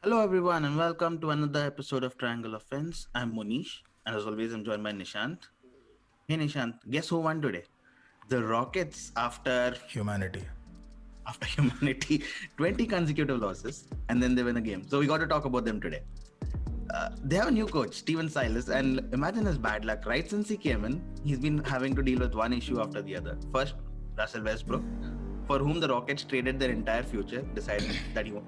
Hello, everyone, and welcome to another episode of Triangle of Fence. I'm Monish, and as always, I'm joined by Nishant. Hey, Nishant, guess who won today? The Rockets, Humanity. after humanity, 20 consecutive losses, and then they win a game. So we got to talk about them today. They have a new coach, Steven Silas, and imagine his bad luck. Right since he came in, he's been having to deal with one issue after the other. First, Russell Westbrook, for whom the Rockets traded their entire future, decided that he won't.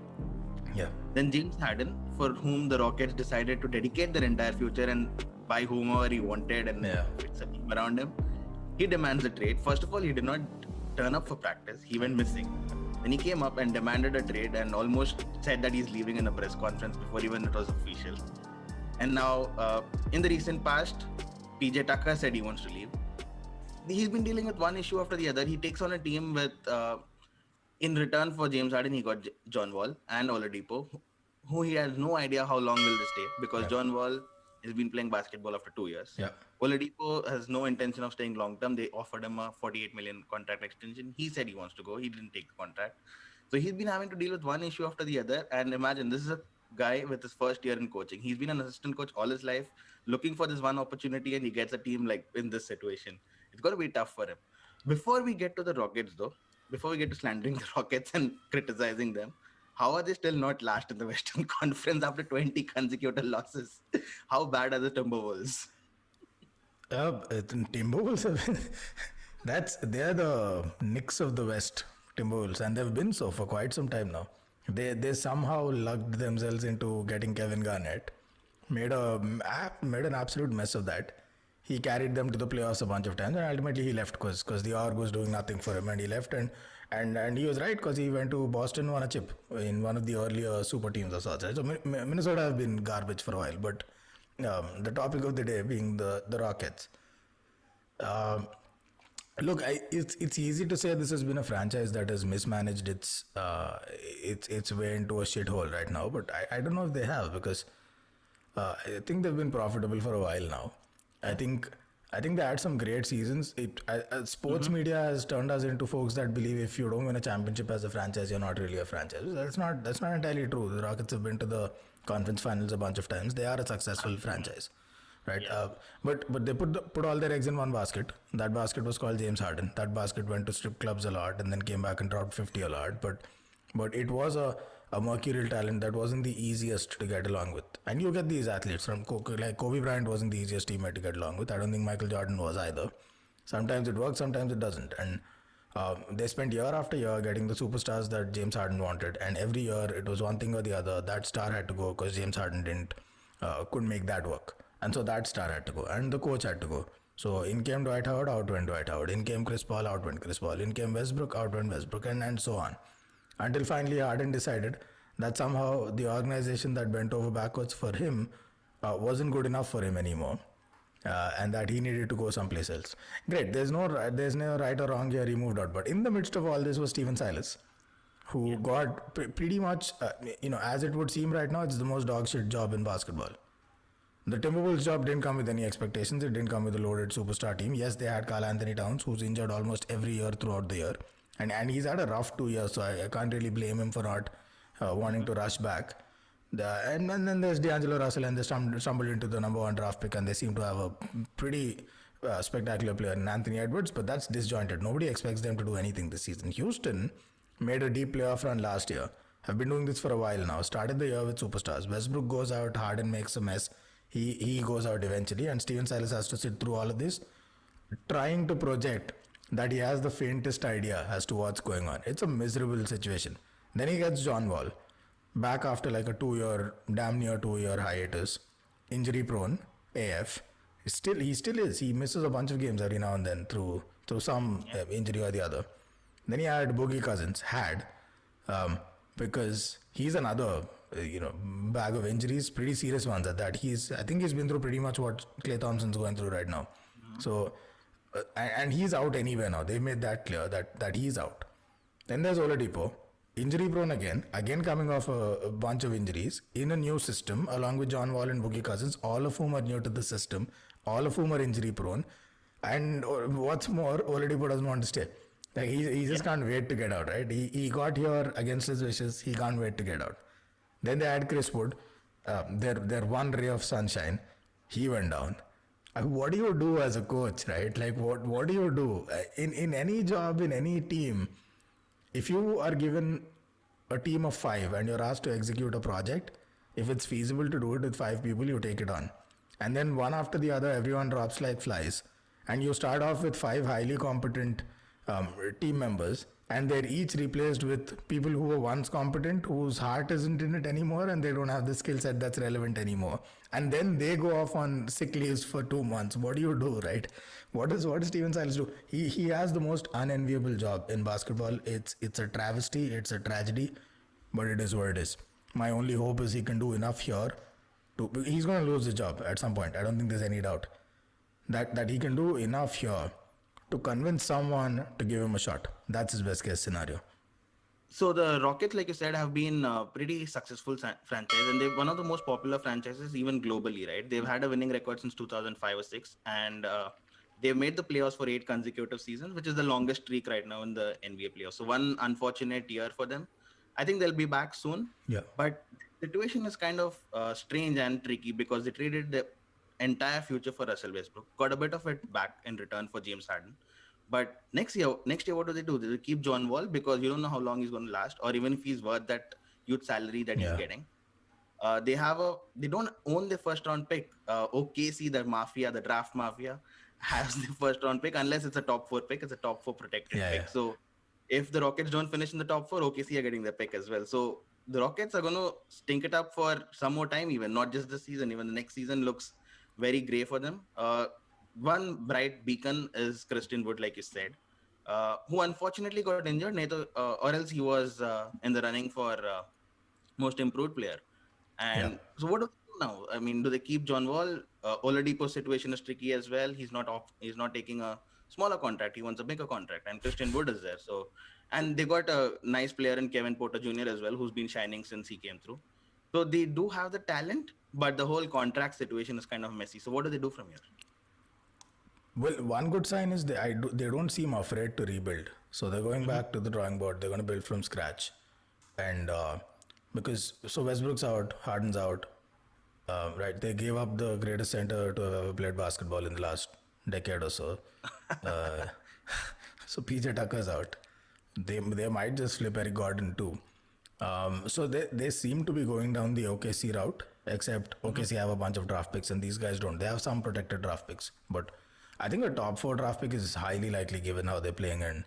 Yeah. Then James Harden, for whom the Rockets decided to dedicate their entire future and buy whomever he wanted and Yeah. fix a team around him, he demands a trade. First of all, he did not turn up for practice. He went missing. Then he came up and demanded a trade and almost said that he's leaving in a press conference before even it was official. And now, in the recent past, PJ Tucker said he wants to leave. He's been dealing with one issue after the other. He takes on a team with in return for James Harden, he got John Wall and Oladipo, who he has no idea how long will they stay because Yeah. John Wall has been playing basketball after 2 years. Yeah. Oladipo has no intention of staying long term. They offered him a 48 million contract extension. He said he wants to go. He didn't take the contract. So he's been having to deal with one issue after the other. And imagine this is a guy with his first year in coaching. He's been an assistant coach all his life, looking for this one opportunity, and he gets a team like in this situation. It's going to be tough for him. Before we get to the Rockets, though, before we get to slandering the Rockets and criticizing them, how are they still not last in the Western Conference after 20 consecutive losses? How bad are the Timberwolves? Timberwolves have been, they're the Knicks of the West, Timberwolves, and they've been so for quite some time now. They somehow lugged themselves into getting Kevin Garnett, made an absolute mess of that. He carried them to the playoffs a bunch of times, and ultimately he left because the org was doing nothing for him, and he left. And he was right because he went to Boston, won a chip in one of the earlier super teams or sorts. Right? So Minnesota have been garbage for a while, but the topic of the day being the Rockets. Um Look, it's easy to say this has been a franchise that has mismanaged its way into a shithole right now, but I don't know if they have because I think they've been profitable for a while now. I think I think they had some great seasons. Sports Mm-hmm. media has turned us into folks that believe if you don't win a championship as a franchise, you're not really a franchise. That's not entirely true. The Rockets have been to the conference finals a bunch of times. They are a successful franchise, right? Yeah. But they put all their eggs in one basket. That basket was called James Harden. That basket went to strip clubs a lot and then came back and dropped 50 a lot. But it was a mercurial talent that wasn't the easiest to get along with. And you get these athletes from like Kobe Bryant wasn't the easiest teammate to get along with. I don't think Michael Jordan was either. Sometimes it works, sometimes it doesn't. And they spent year after year getting the superstars that James Harden wanted, and every year it was one thing or the other. That star had to go because James Harden didn't couldn't make that work, and so that star had to go, and the coach had to go. So in came Dwight Howard, out went Dwight Howard. In came Chris Paul, out went Chris Paul. In came Westbrook, out went Westbrook, and so on, until finally Harden decided that somehow the organization that bent over backwards for him wasn't good enough for him anymore, and that he needed to go someplace else. Great. There's no right or wrong here. He moved out. But in the midst of all this was Stephen Silas, who got pretty much, as it would seem right now, it's the most dog shit job in basketball. The Timberwolves job didn't come with any expectations. It didn't come with a loaded superstar team. Yes, they had Karl Anthony Towns, who's injured almost every year throughout the year. And he's had a rough 2 years, so I can't really blame him for not wanting to rush back. And then there's D'Angelo Russell, and they stumbled into the number one draft pick, and they seem to have a pretty spectacular player in Anthony Edwards, but that's disjointed. Nobody expects them to do anything this season. Houston made a deep playoff run last year. Have been doing this for a while now. Started the year with superstars. Westbrook goes out, Harden makes a mess. He goes out eventually, and Steven Silas has to sit through all of this, trying to project that he has the faintest idea as to what's going on. It's a miserable situation. Then he gets John Wall back after like a 2 year, damn near 2 year hiatus, injury prone, AF. He still is. He misses a bunch of games every now and then through some injury or the other. Then he had Boogie Cousins, because he's another bag of injuries, pretty serious ones at that. I think he's been through pretty much what Klay Thompson's going through right now. So and he's out anyway now. They've made that clear that he's out. Then there's Oladipo, injury prone again coming off a bunch of injuries in a new system, along with John Wall and Boogie Cousins, all of whom are new to the system, all of whom are injury prone. And what's more, Oladipo doesn't want to stay. Like he just can't wait to get out, right? He got here against his wishes. He can't wait to get out. Then they had Chris Wood, their one ray of sunshine. He went down. What do you do as a coach, right? Like what do you do in any job, in any team? If you are given a team of 5 and you're asked to execute a project, if it's feasible to do it with 5 people, you take it on. And then one after the other, everyone drops like flies. And you start off with 5 highly competent team members, and they're each replaced with people who were once competent, whose heart isn't in it anymore, and they don't have the skill set that's relevant anymore. And then they go off on sick leaves for 2 months. What do you do, right? What does Steven Silas do? He has the most unenviable job in basketball. It's a travesty, it's a tragedy, but it is what it is. My only hope is he can do enough here to. He's going to lose his job at some point. I don't think there's any doubt that he can do enough here to convince someone to give him a shot. That's his best case scenario. So the Rockets, like you said, have been a pretty successful franchise, and they're one of the most popular franchises even globally, right? They've had a winning record since 2005 or 6, and they've made the playoffs for 8 consecutive seasons, which is the longest streak right now in the NBA playoffs. So one unfortunate year for them. I think they'll be back soon. Yeah. But the situation is kind of strange and tricky because they traded the entire future for Russell Westbrook, got a bit of it back in return for James Harden. But next year, what do? They keep John Wall because you don't know how long he's going to last, or even if he's worth that huge salary that he's getting. They don't own the first round pick. OKC, the mafia, the draft mafia, has the first round pick unless it's a top 4 pick. It's a top 4 protected pick. Yeah. So if the Rockets don't finish in the top 4, OKC are getting the pick as well. So the Rockets are going to stink it up for some more time, even not just this season. Even the next season looks very grey for them. One bright beacon is Christian Wood, like you said, who unfortunately got injured, or else he was in the running for most improved player. And so what do they do now? I mean, do they keep John Wall? Oladipo's situation is tricky as well. He's not taking a smaller contract. He wants a bigger contract, and Christian Wood is there. So, and they got a nice player in Kevin Porter Jr. as well, who's been shining since he came through. So they do have the talent, but the whole contract situation is kind of messy. So what do they do from here? Well, one good sign is they don't seem afraid to rebuild. So they're going back to the drawing board. They're going to build from scratch. And because Westbrook's out, Harden's out, right? They gave up the greatest center to have ever played basketball in the last decade or so. So PJ Tucker's out. They might just flip Eric Gordon too. So they seem to be going down the OKC route, except OKC have a bunch of draft picks and these guys don't. They have some protected draft picks, but I think a top 4 draft pick is highly likely given how they're playing and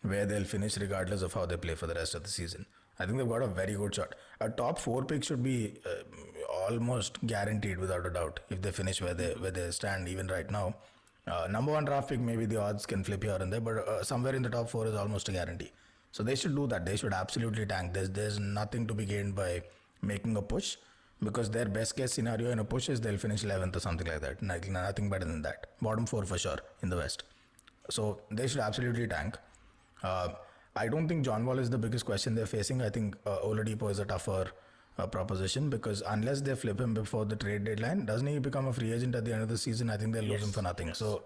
where they'll finish regardless of how they play for the rest of the season. I think they've got a very good shot. A top 4 pick should be almost guaranteed without a doubt if they finish where they stand even right now. Number 1 draft pick, maybe the odds can flip here and there, but somewhere in the top 4 is almost a guarantee. So they should do that. They should absolutely tank. There's nothing to be gained by making a push, because their best case scenario in a push is they'll finish 11th or something like that. Nothing better than that. Bottom 4 for sure in the West. So they should absolutely tank. I don't think John Wall is the biggest question they're facing. I think Oladipo is a tougher proposition, because unless they flip him before the trade deadline, doesn't he become a free agent at the end of the season? I think they'll lose him for nothing. Yes. So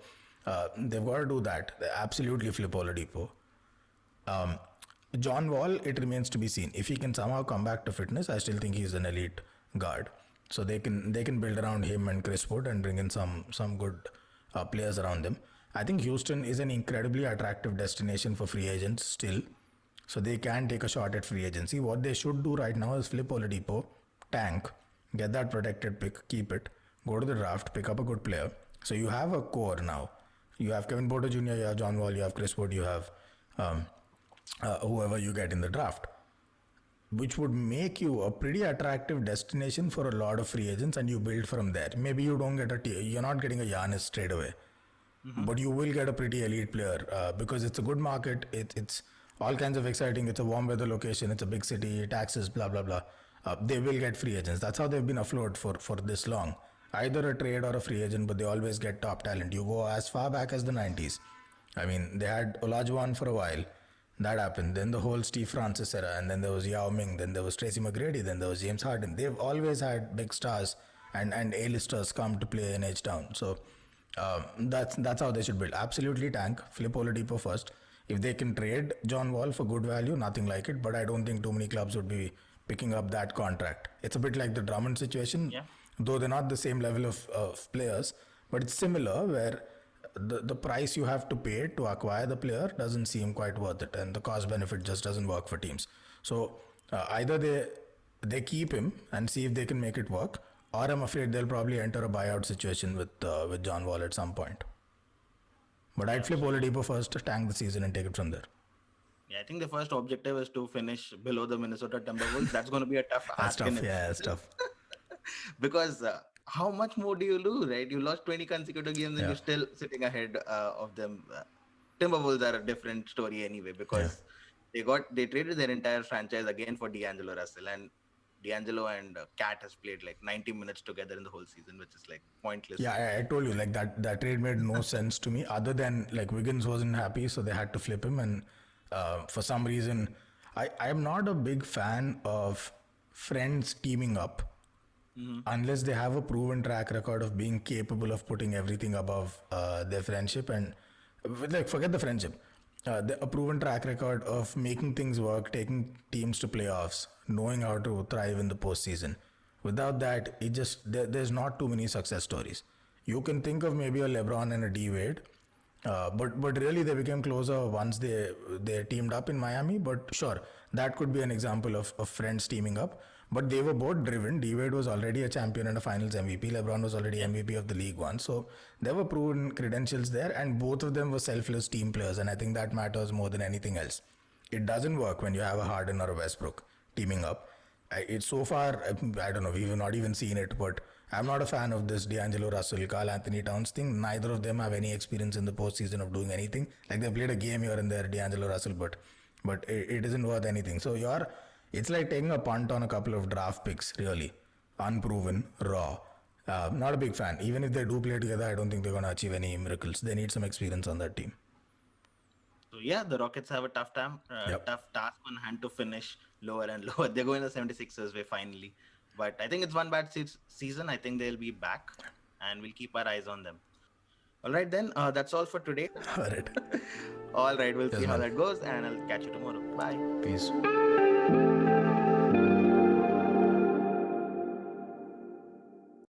they've got to do that. They absolutely flip Oladipo. John Wall, it remains to be seen. If he can somehow come back to fitness, I still think he's an elite guard. So they can build around him and Chris Wood and bring in some good players around them. I think Houston is an incredibly attractive destination for free agents still. So they can take a shot at free agency. What they should do right now is flip Oladipo, tank, get that protected pick, keep it, go to the draft, pick up a good player. So you have a core now. You have Kevin Porter Jr., you have John Wall, you have Chris Wood, you have whoever you get in the draft, which would make you a pretty attractive destination for a lot of free agents, and you build from there. Maybe you don't get you're not getting a Giannis straight away, but you will get a pretty elite player because it's a good market. It's all kinds of exciting. It's a warm weather location. It's a big city. Taxes, blah blah blah. They will get free agents. That's how they've been afloat for this long. Either a trade or a free agent, but they always get top talent. You go as far back as the 90s. I mean, they had Olajuwon for a while. That happened. Then the whole Steve Francis era, and then there was Yao Ming, then there was Tracy McGrady, then there was James Harden. They've always had big stars and A-listers come to play in H-Town. So that's how they should build. Absolutely tank. Flip Oladipo first. If they can trade John Wall for good value, nothing like it. But I don't think too many clubs would be picking up that contract. It's a bit like the Drummond situation, Yeah. though they're not the same level of players, but it's similar where the price you have to pay to acquire the player doesn't seem quite worth it, and the cost benefit just doesn't work for teams. So either they keep him and see if they can make it work, or I'm afraid they'll probably enter a buyout situation with John Wall at some point. But I'd flip Oladipo first, tank the season, and take it from there. Yeah, I think the first objective is to finish below the Minnesota Timberwolves. That's going to be a tough That's ask. tough. in Yeah, itself. that's tough. Because how much more do you lose, right? You lost 20 consecutive games and Yeah. you're still sitting ahead of them. Timberwolves are a different story anyway because they traded their entire franchise again for D'Angelo Russell, and D'Angelo and Cat has played like 90 minutes together in the whole season, which is like pointless. Yeah, I told you, like that trade made no sense to me, other than like Wiggins wasn't happy, so they had to flip him, and for some reason, I am not a big fan of friends teaming up unless they have a proven track record of being capable of putting everything above their friendship, and like forget the friendship. A proven track record of making things work, taking teams to playoffs, knowing how to thrive in the postseason. Without that, there's not too many success stories. You can think of maybe a LeBron and a D Wade, but really they became closer once they teamed up in Miami. But sure, that could be an example of friends teaming up. But they were both driven. D Wade was already a champion and a Finals MVP. LeBron was already MVP of the league once. So there were proven credentials there, and both of them were selfless team players. And I think that matters more than anything else. It doesn't work when you have a Harden or a Westbrook teaming up. It's so far, I don't know, we've not even seen it, but I'm not a fan of this D'Angelo Russell, Karl Anthony Towns thing. Neither of them have any experience in the postseason of doing anything. Like they played a game here and there, D'Angelo Russell, but it isn't worth anything. So it's like taking a punt on a couple of draft picks, really. Unproven, raw. Not a big fan. Even if they do play together, I don't think they're going to achieve any miracles. They need some experience on that team. So yeah, the Rockets have a tough task on hand to finish lower and lower. They're going the 76ers way finally. But I think it's one bad season. I think they'll be back and we'll keep our eyes on them. All right, then. That's all for today. All right. All right, we'll see how man. that goes and I'll catch you tomorrow. Bye. Peace.